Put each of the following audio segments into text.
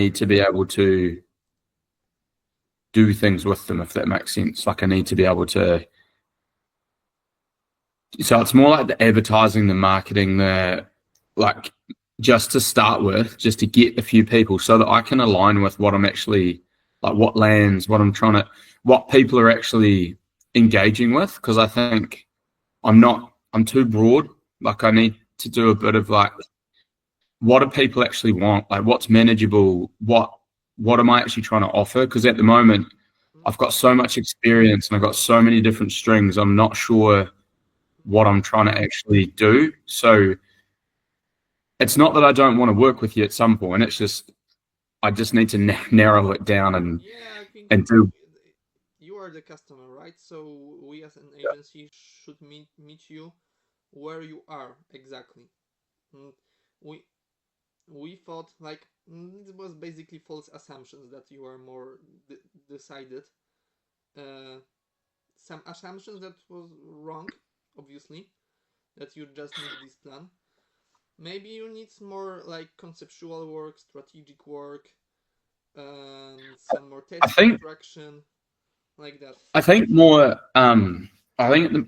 need to be able to do things with them, if that makes sense. Like I need to be able to. So it's more like the advertising, the marketing, the like just to start with, just to get a few people so that I can align with what I'm actually like, what lands, what I'm trying to, what people are actually engaging with. Because I think I'm too broad. Like I need to do a bit of like, what do people actually want? Like what's manageable? What am I actually trying to offer? Because at the moment, I've got so much experience and I've got so many different strings. I'm not sure what I'm trying to actually do. So it's not that I don't want to work with you at some point. It's just I just need to narrow it down Yeah, I think and do. you are the customer, right? So we as an agency should meet you where you are exactly. Mm, we we thought like it was basically false assumptions that you are more decided. Uh, some assumptions that was wrong, obviously, that you just need this plan. Maybe you need more like conceptual work, strategic work, and some more I test think traction, like that. I think more. I think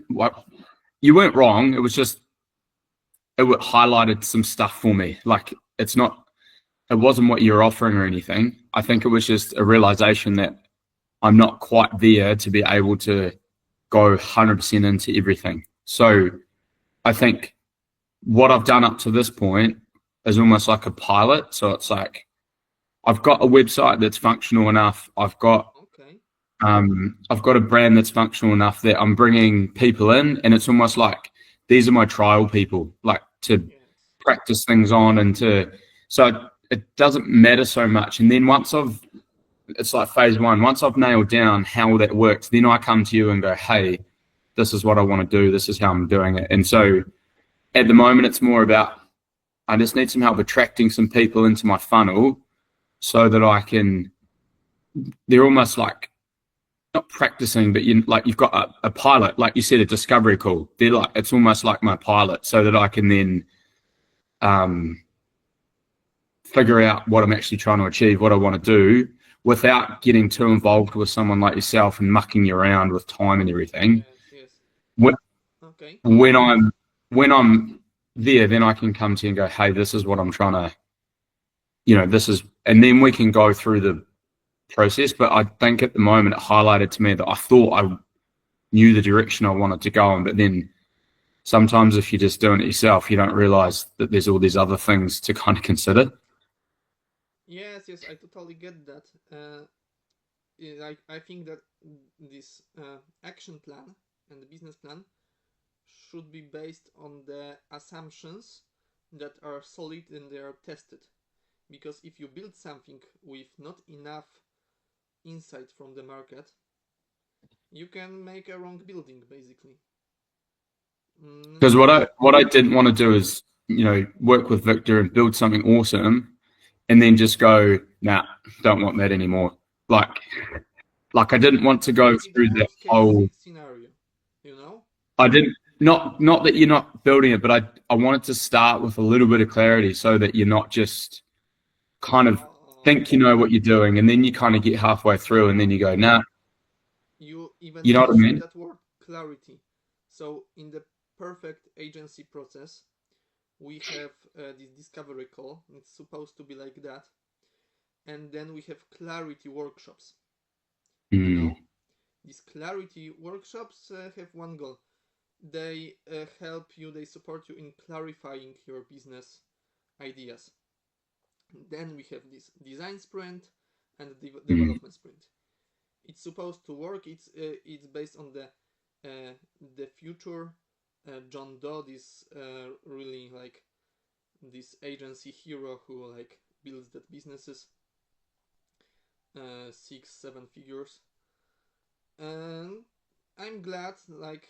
you weren't wrong. It was just highlighted some stuff for me. Like it's not. It wasn't what you're offering or anything. I think it was just a realization that I'm not quite there to be able to go 100% into everything. So I think what I've done up to this point is almost like a pilot. So it's like I've got a website that's functional enough. Okay. I've got a brand that's functional enough that I'm bringing people in, and it's almost like these are my trial people, like to Yes. practice things on and to. So it doesn't matter so much. And then it's like phase one. Once I've nailed down how that works, then I come to you and go, hey, this is what I want to do. This is how I'm doing it. And so at the moment, it's more about I just need some help attracting some people into my funnel so that I can. They're almost like not practicing, but you've got a pilot, like you said, a discovery call. They're like it's almost like my pilot, so that I can then um, figure out what I'm actually trying to achieve, what I want to do, without getting too involved with someone like yourself and mucking you around with time and everything. Yes. Yes. When Okay. when I'm when I'm there, then I can come to you and go, hey, this is what I'm trying to, this is, and then we can go through the process. But I think at the moment it highlighted to me that I thought I knew the direction I wanted to go in, but then sometimes if you're just doing it yourself, you don't realize that there's all these other things to kind of consider. Yes. Yes. I totally get that. Yeah, I think that this action plan and the business plan should be based on the assumptions that are solid and they are tested. Because if you build something with not enough insight from the market, you can make a wrong building basically. Because So what I didn't want to do is, work with Victor and build something awesome and then just go, nah, don't want that anymore. Like like I didn't want to go basically the through that worst case whole scenario, you know? I didn't not that you're not building it, but I wanted to start with a little bit of clarity so that you're not just kind of think you know what you're doing and then you kind of get halfway through and then you go, nah, You even you know what I mentioned mean? that word clarity. So in the perfect agency process, we have this discovery call. It's supposed to be like that, and then we have clarity workshops. You Mm, know, these clarity workshops have one goal. They help you. They support you in clarifying your business ideas. Then we have this design sprint and mm, development sprint. It's supposed to work. It's based on the future. John Dodd is really like this agency hero who like builds that businesses, 6 7 figures, and I'm glad like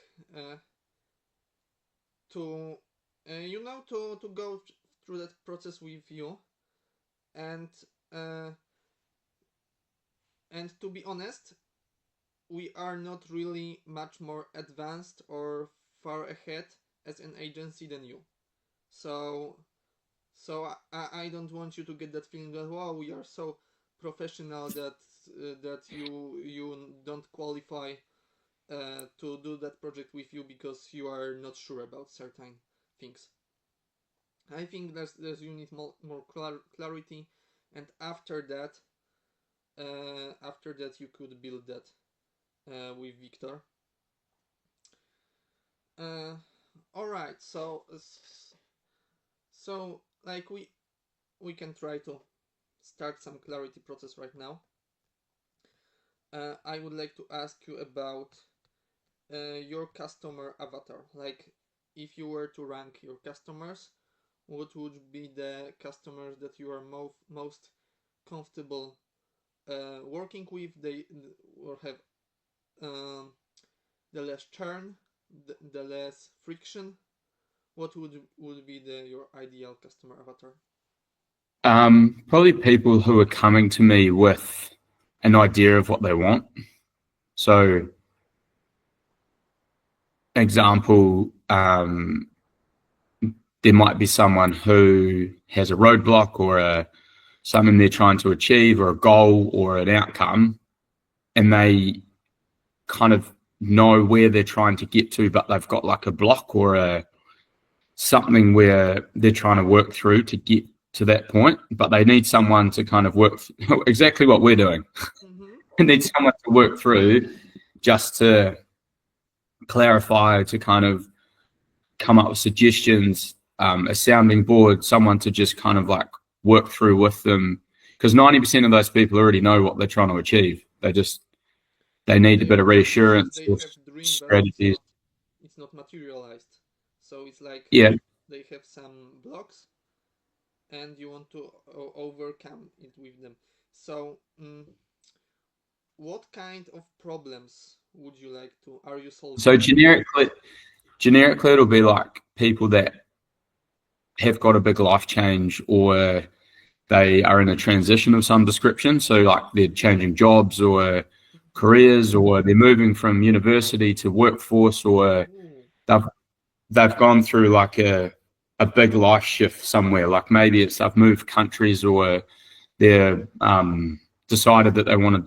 to to go through that process with you, and uh, and to be honest, we are not really much more advanced or far ahead as an agency than you. So So I don't want you to get that feeling that wow, we are so professional that you don't qualify to do that project with you because you are not sure about certain things. I think there's you need more clarity, and after that you could build that with Victor. Uh, all right, so like we can try to start some clarity process right now. I would like to ask you about your customer avatar. Like, if you were to rank your customers, what would be the customers that you are most comfortable working with? They or have um, the less churn, the less friction. What would be your ideal customer avatar? Probably people who are coming to me with an idea of what they want. So, example, there might be someone who has a roadblock or something they're trying to achieve or a goal or an outcome, and they kind of know where they're trying to get to, but they've got like a block or something where they're trying to work through to get to that point, but they need someone to kind of work exactly what we're doing. Mm-hmm. They need someone to work through just to clarify, to kind of come up with suggestions, a sounding board, someone to just kind of like work through with them. Because 90% of those people already know what they're trying to achieve. They need a bit of Because reassurance they or have dream, but strategies. it's not materialized. So it's like Yeah. they have some blocks, and you want to overcome it with them. So, what kind of problems would you like to are you solving? So generically, it'll be like people that have got a big life change or they are in a transition of some description. So like they're changing jobs or careers, or they're moving from university to workforce, or Ooh. they've they've gone through like a big life shift somewhere. Like maybe it's they've moved countries, or they're decided that they want to,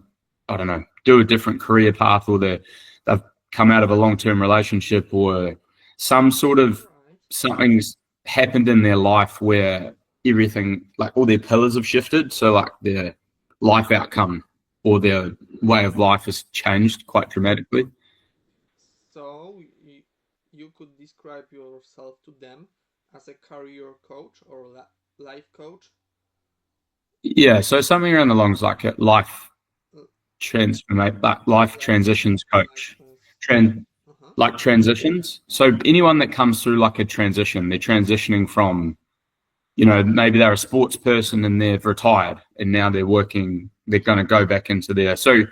I don't know, do a different career path, or they've come out of a long term relationship, or some sort of Right. something's happened in their life where everything, like all their pillars have shifted. So like their life outcome or their way of life has changed quite dramatically. So you could describe yourself to them as a career coach or life coach. Yeah, so something around the lines like a Uh, transformate, like life life transitions life coach, trans. trans Uh-huh. like transitions. So anyone that comes through like a transition, they're transitioning from, maybe they're a sports person and they've retired and now they're working, they're going to go back into their. So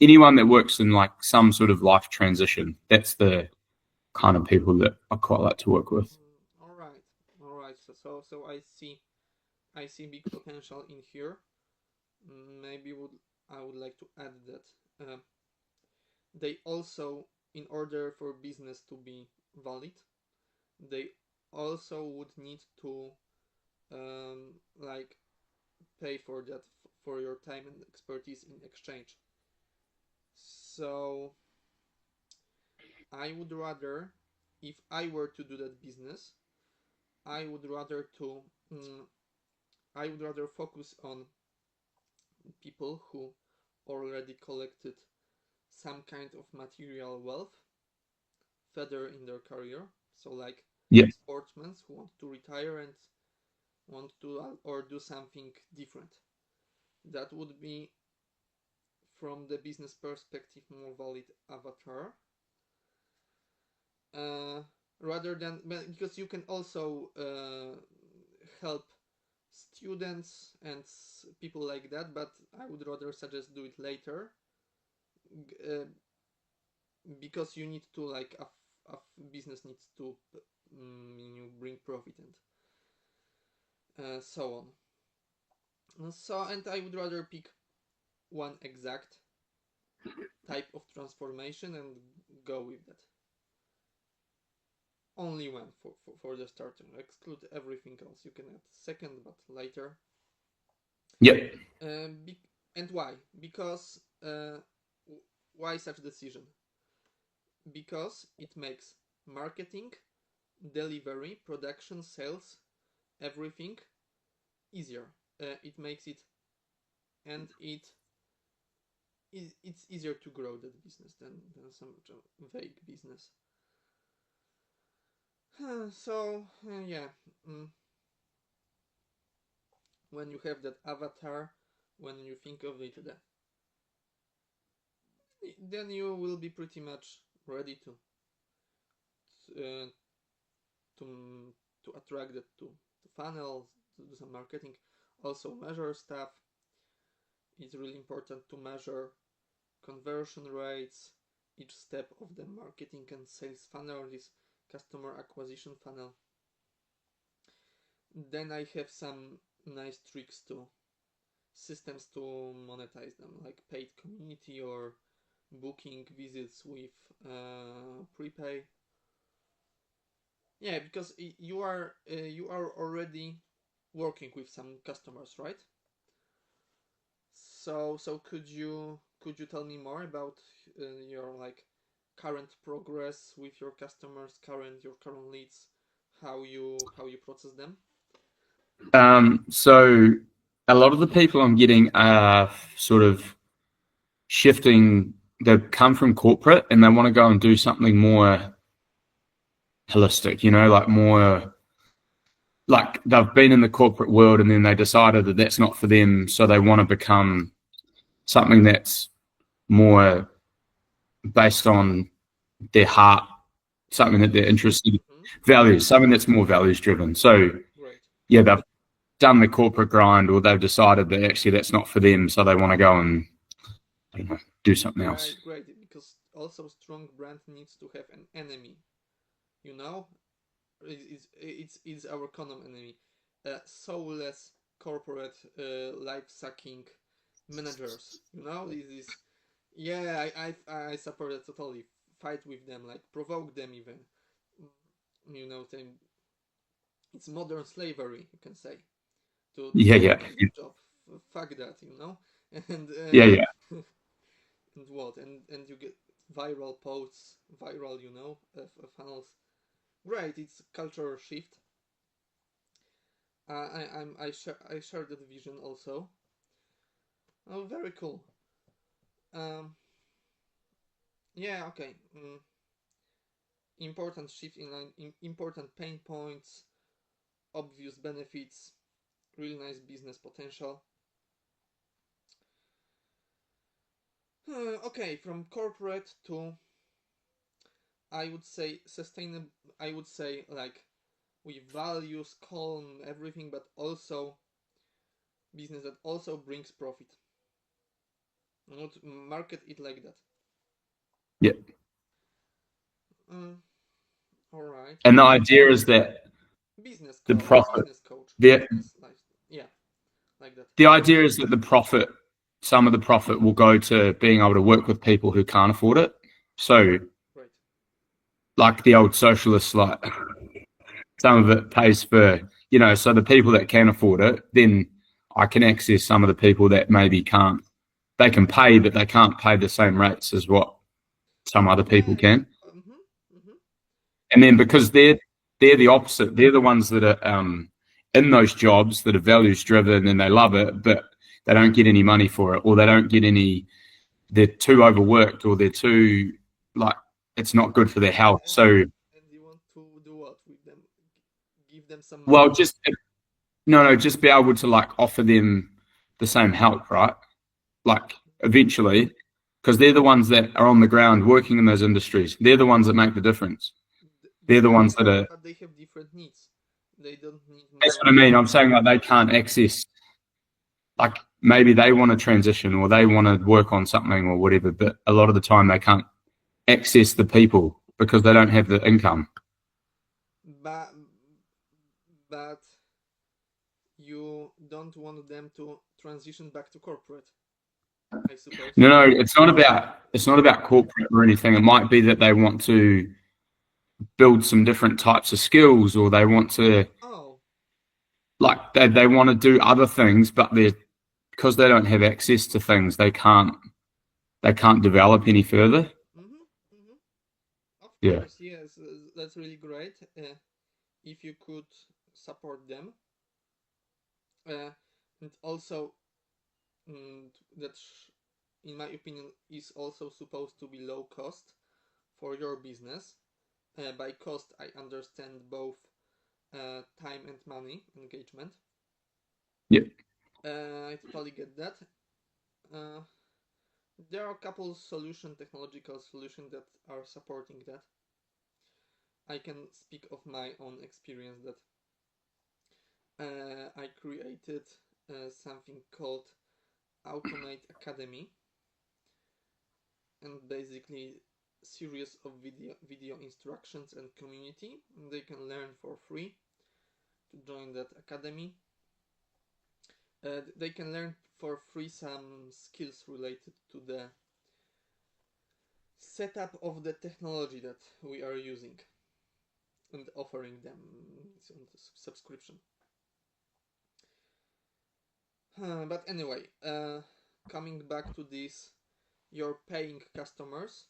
anyone that works in like some sort of life transition, that's the kind of people that I quite like to work with. All right. All right. So I see big potential in here. Maybe would I would like to add that they also, in order for business to be valid, they also would need to like pay for that for your time and expertise in exchange. So I would rather, if I were to do that business, I would rather to mm, I would rather focus on people who already collected some kind of material wealth further in their career. So like Yeah. sportsmen who want to retire and want to or do something different. That would be, from the business perspective, more valid avatar. Uh, Rather than, because you can also help students and people like that, but I would rather suggest do it later, uh, because you need to like a business needs to bring profit and so on. So, and I would rather pick one exact type of transformation and go with that. only one for the starter. Exclude everything else. You can add second, but later. Yep. And why? Because why such decision? Because it makes marketing, delivery, production, sales, everything easier. It makes it, and it's easier to grow that business than some vague business. So yeah, when you have that avatar, when you think of it, then you will be pretty much ready to attract it to funnels, to do some marketing, also measure stuff. It's really important to measure conversion rates, each step of the marketing and sales funnel, this customer acquisition funnel. Then I have some nice tricks to systems to monetize them, like paid community or booking visits with prepay. Yeah, because you are already working with some customers, right? So could you tell me more about your like current progress with your customers, your current leads, how you process them? So a lot of the people I'm getting are sort of shifting. They've come from corporate and they want to go and do something more holistic, like more like they've been in the corporate world and then they decided that that's not for them. So they want to become something that's more based on their heart, something that they're interested in, values, something that's more values driven. So Great. Yeah, they've done the corporate grind or they've decided that actually that's not for them. So they want to go and do something else. Great, because also strong brand needs to have an enemy. It's our common enemy. Soulless corporate life sucking managers. This is yeah. I support it totally. Fight with them, like provoke them even. It's modern slavery, you can say. To Yeah. job. Fuck that, and Yeah. and what and you get viral posts, viral funnels. Great, it's cultural shift. I share that vision also. Oh, very cool. Yeah, okay. Important shift in important pain points, obvious benefits, really nice business potential. Okay, from corporate to, I would say, sustainable. I would say like with values, calm, everything, but also business that also brings profit. Not market it like that. Yeah. All right. And the idea is that Business the coach, profit, business coach, the business life. Yeah, like that. the idea is that the profit, some of the profit will go to being able to work with people who can't afford it. So, Right. like the old socialists, like some of it pays for, so the people that can afford it, then I can access some of the people that maybe can't. They can pay, but they can't pay the same rates as what some other people can. And then because they're the opposite, they're the ones that are in those jobs that are values driven and they love it, but they don't get any money for it, or they don't get any. They're too overworked, or they're too like it's not good for their health. So, And you want to do what with them? Give them some money? well, just no, just be able to like offer them the same help, right? Like eventually, because they're the ones that are on the ground working in those industries. They're the ones that make the difference. They're the ones that are. But they have different needs. They don't need more. That's what I mean. I'm saying like they can't access. Like maybe they want to transition or they want to work on something or whatever, but a lot of the time they can't access the people because they don't have the income. But you don't want them to transition back to corporate, I suppose. No, it's not about corporate or anything. It might be that they want to build some different types of skills, or they want to Oh, like they want to do other things, but they're because they don't have access to things, they can't develop any further. mm-hmm, mm-hmm. Of Yeah. course, yes, that's really great. If you could support them, and also that, in my opinion, is also supposed to be low cost for your business. By cost, I understand both time and money engagement. Yeah. I totally get that. Uh, there are a couple technological solutions that are supporting that. I can speak of my own experience that I created something called Automate Academy, and basically series of video instructions and community. They can learn for free to join that academy. They can learn for free some skills related to the setup of the technology that we are using and offering them on the subscription. But anyway, coming back to this, your paying customers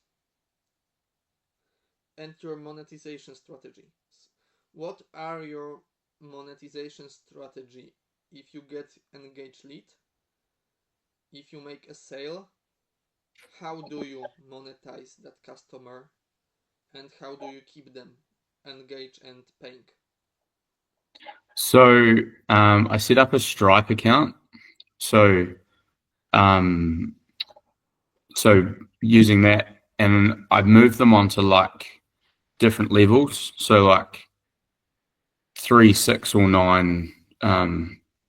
and your monetization strategy. What are your monetization strategy if you get engaged lead? If you make a sale, how do you monetize that customer, and how do you keep them engaged and paying? So I set up a Stripe account. So um, so using that, and I've moved them onto like different levels. So like 3, 6, or 9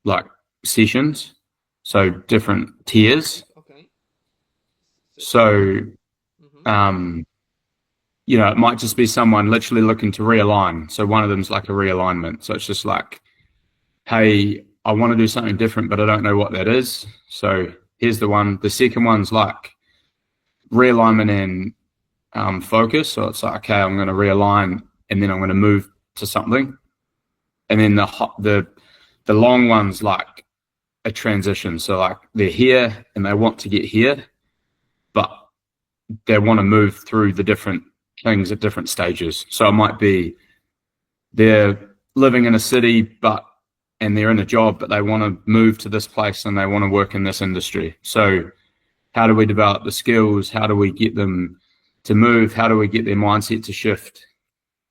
like sessions. So different tiers. Okay. So Mm-hmm. it might just be someone literally looking to realign. So one of them's like a realignment. So it's just like, hey, I want to do something different, but I don't know what that is. So here's the one. The second one's like realignment and focus. So it's like, okay, I'm going to realign and then I'm going to move to something. And then the long one's like a transition. So like they're here and they want to get here, but they want to move through the different things at different stages. So it might be they're living in a city, and they're in a job, but they want to move to this place and they want to work in this industry. So how do we develop the skills? How do we get them to move? How do we get their mindset to shift?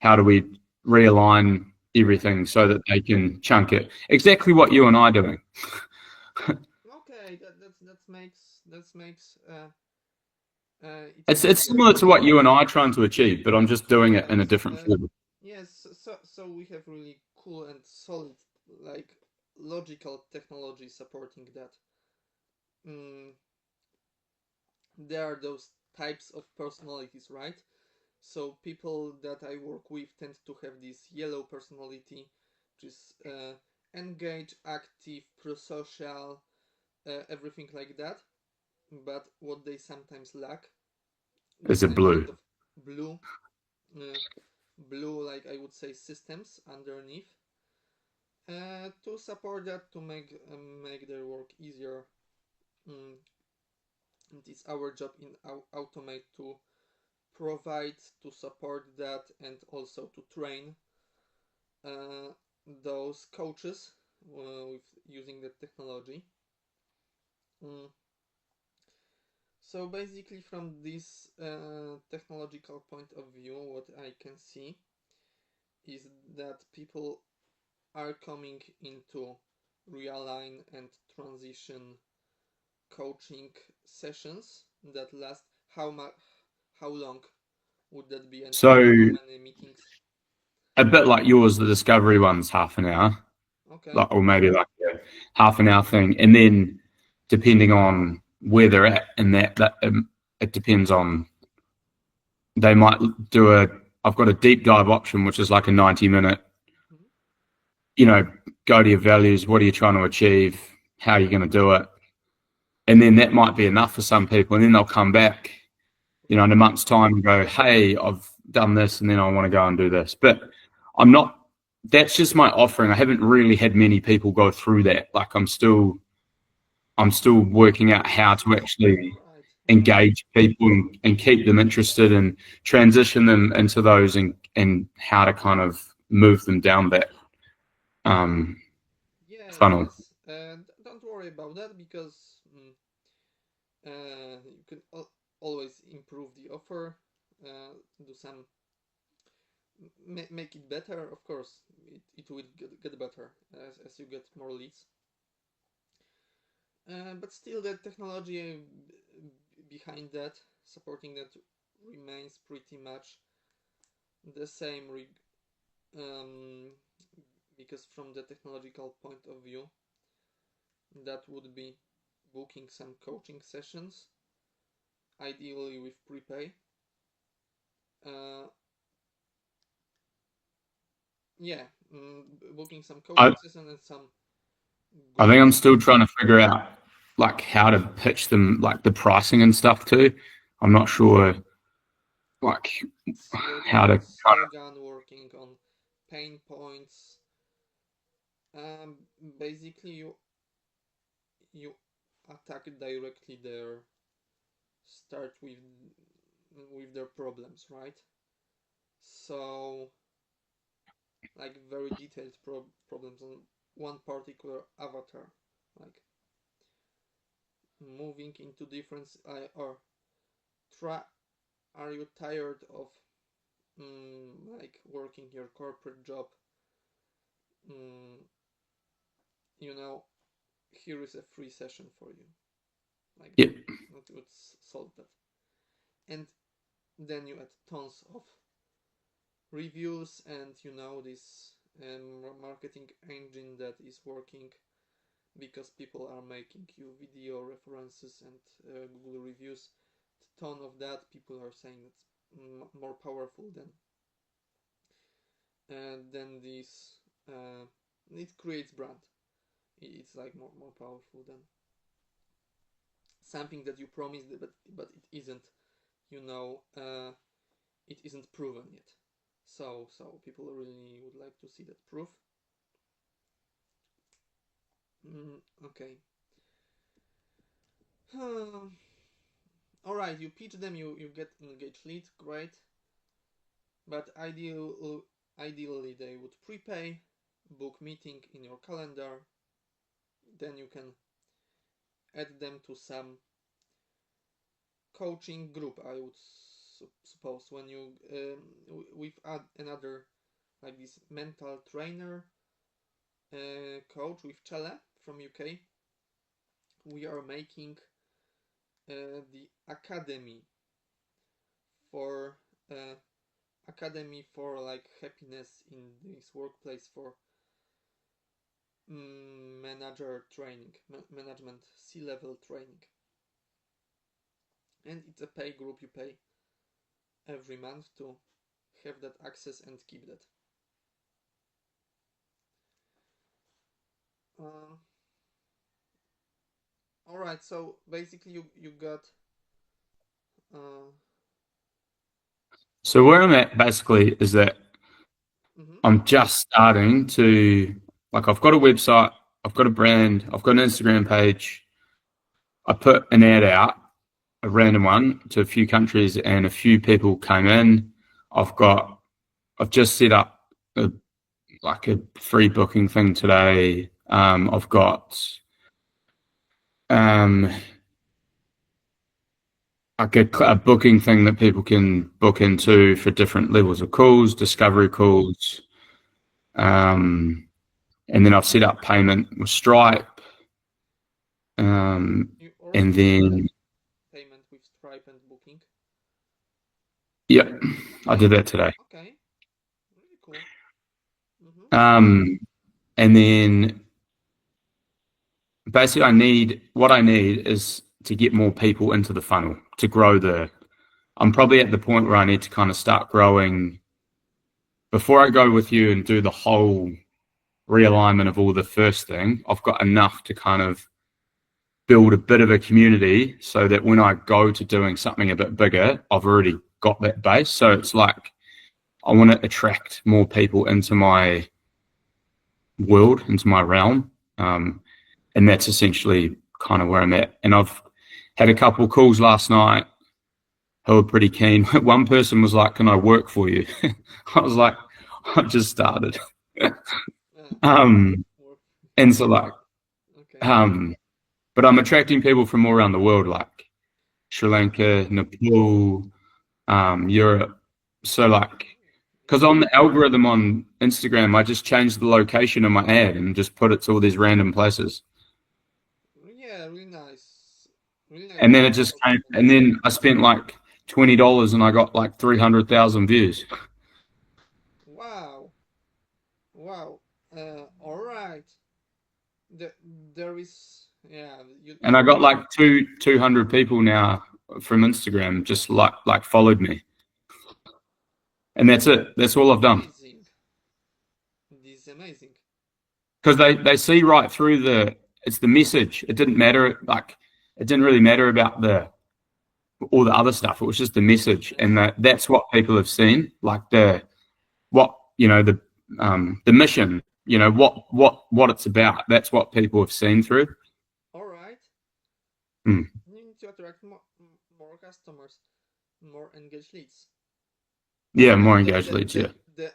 How do we realign everything so that they can chunk it? Exactly what you and I are doing. Okay, that makes It's similar to what you and I are trying to achieve, but I'm just doing it in a different form. yes. So we have really cool and solid, like, logical technology supporting that. Mm, there are those types of personalities, right? So people that I work with tend to have this yellow personality, which is engaged, active, pro-social, everything like that. But what they sometimes lack Is is it a kind blue? of blue, uh, blue, like I would say, systems underneath to support that, to make their work easier. Mm, it is our job in Automate to provide, to support that, and also to train uh, those coaches with using the technology. Mm. So basically, from this technological point of view, what I can see is that people are coming into realign and transition coaching sessions that last how long would that be, and So how many meetings? a bit like yours, the discovery one's half an hour, Okay. like, or maybe like a half an hour thing, and then depending on where they're at, and that it depends on. They might do I've got a deep dive option, which is like a 90-minute. Mhm. Go to your values. What are you trying to achieve? How are you going to do it? And then that might be enough for some people, and then they'll come back, in a month's time and go, hey, I've done this and then I want to go and do this. But I'm not, that's just my offering. I haven't really had many people go through that. Like I'm still working out how to actually Right. engage people and keep them interested and transition them into those and how to kind of move them down that Yeah, funnel. yes. And don't worry about that because you can always improve the offer, do some, make it better. Of course, it will get better as you get more leads. But still, the technology behind that, supporting that, remains pretty much the same. Because from the technological point of view, that would be booking some coaching sessions, ideally with prepay. Booking some coaching sessions and some. I think I'm still trying to figure out like how to pitch them, like the pricing and stuff too. I'm not sure like how to slogan, working on pain points. Basically, you attack directly start with their problems, right? So, like very detailed problems on one particular avatar, like moving into different or try. Are you tired of like working your corporate job? You know, here is a free session for you. Like Yep. that would solve that. And then you add tons of reviews and this marketing engine that is working because people are making you video references and Google reviews. A ton of that, people are saying it's more powerful than this. It creates brand. It's like more powerful than something that you promised, but it isn't. It isn't proven yet. So people really would like to see that proof. Okay. All right, you pitch them, you get engaged leads, great. But ideally they would prepay, book meeting in your calendar. Then you can add them to some coaching group, I would suppose. When you we've add another like this mental trainer coach with Chele from UK. We are making the academy for like happiness in this workplace, for manager training, management C-level training. And it's a pay group. You pay every month to have that access and keep that. All right, so basically you got So where I'm at basically is that I'm just starting to, like, I've got a website, I've got a brand, I've got an Instagram page. I put an ad out, a random one, to a few countries, and a few people came in. I've just set up a free booking thing today. I've got a booking thing that people can book into for different levels of calls, discovery calls. And then I've set up payment with Stripe. And then payment with Stripe and booking. Yep, I did that today. Okay, really cool. And then basically what I need is to get more people into the funnel, to grow I'm probably at the point where I need to kind of start growing. Before I go with you and do the whole realignment of all the first thing, I've got enough to kind of build a bit of a community so that when I go to doing something a bit bigger, I've already got that base. So it's like I want to attract more people into my world, into my realm. And that's essentially kind of where I'm at. And I've had a couple of calls last night who were pretty keen. One person was like, "Can I work for you?" I was like, "I've just started." um, Work. and so like, Okay. but I'm attracting people from all around the world, like Sri Lanka, Nepal, Europe. So like, because on the algorithm on Instagram, I just changed the location of my ad and just put it to all these random places. Yeah, really nice. Really nice And then it business just came, opportunity. and then I spent like $20 and I got like 300,000 views. Wow. Wow. All right. There, there is, yeah, And I got like 200 people now from Instagram just like followed me. And that's it. That's all I've done. amazing. This is amazing. Because they see right through it's the message. It didn't matter, like, it didn't really matter about all the other stuff. It was just the message. And that's what people have seen. Like the mission, what it's about. That's what people have seen through. All right. Mm. You need to attract more customers, more engaged leads. Yeah, And more engaged leads. Yeah. the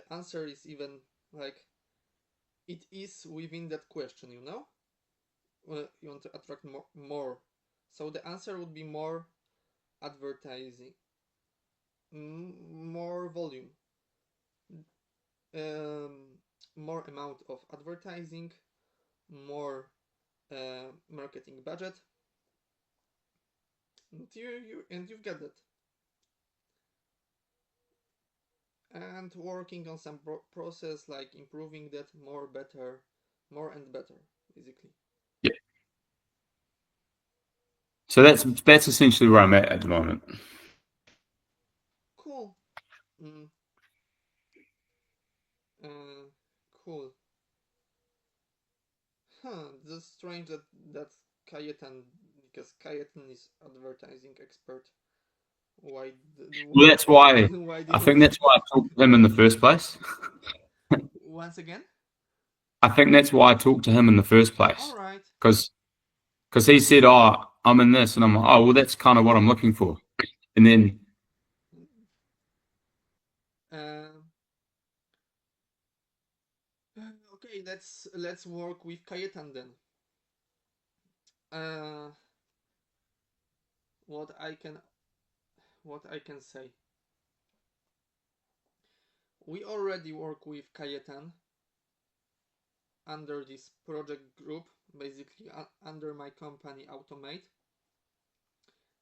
answer is even like it is within that question, you know? You want to attract more. So the answer would be more advertising, more volume, um, more amount of advertising, more marketing budget, and you've got that. And working on some process like improving that more and better, basically. Yeah. So that's essentially where I'm at the moment. Cool. Mm, uh, cool. Huh. That's strange that's Kajetan, because Kajetan is advertising expert. Why? Well, that's why Why I didn't think he? that's why I talked to him in the first place. Once again? I think that's why I talked to him in the first All place right. because he said, "Oh, I'm in this," and I'm like, "Oh, well, that's kind of what I'm looking for." And then Um, okay, let's work with Kajetan then. Uh, what I can what I can say. We already work with Kajetan under this project group, basically under my company Automate.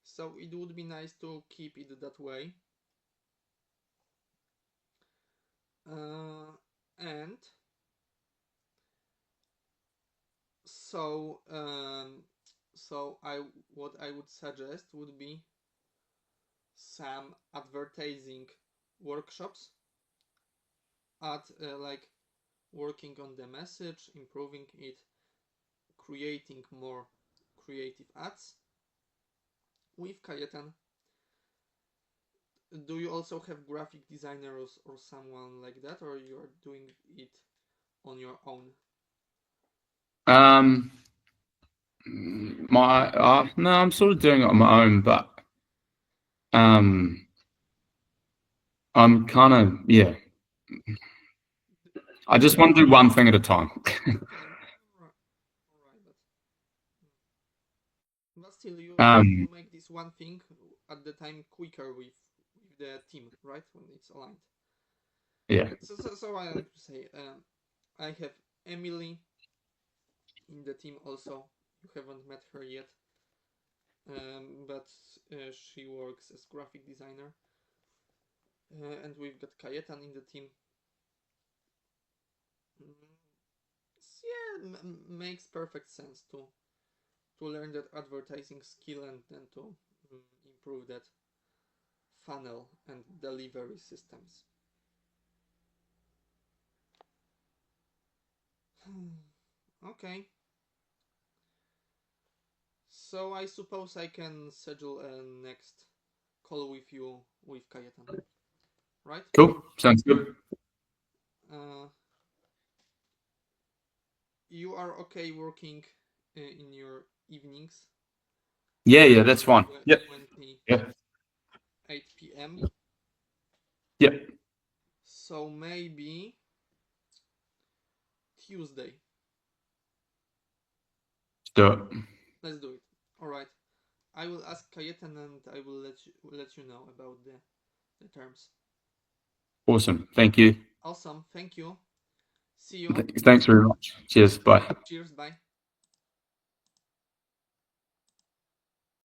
So it would be nice to keep it that way. And so what I would suggest would be some advertising workshops at like working on the message, improving it, creating more creative ads with Kajetan. Do you also have graphic designers or someone like that, or you are doing it on your own? um, no, I'm sort of doing it on my own, but um, I'm kind of yeah. I just want to do one thing at a time. Okay, all right, but still, you um, make this one thing at the time quicker with the team, right? When it's aligned. yeah. So I like to say, I have Emily in the team also. You haven't met her yet, but she works as graphic designer, and we've got Kajetan in the team. Mm, yeah, makes perfect sense to learn that advertising skill and then to improve that funnel and delivery systems. Okay, so I suppose I can schedule a next call with you with Kajetan. right? Cool. Sounds good. You are okay working in your evenings? Yeah, that's fine. Yep. 28 Yeah. p.m. Yep. So maybe Tuesday. Let's do it. Let's do it. All right. I will ask Kajetan and I will let you know about the terms. Awesome. Thank you. Awesome. Thank you. See you. Thanks very much. Cheers. Bye. Cheers. Bye.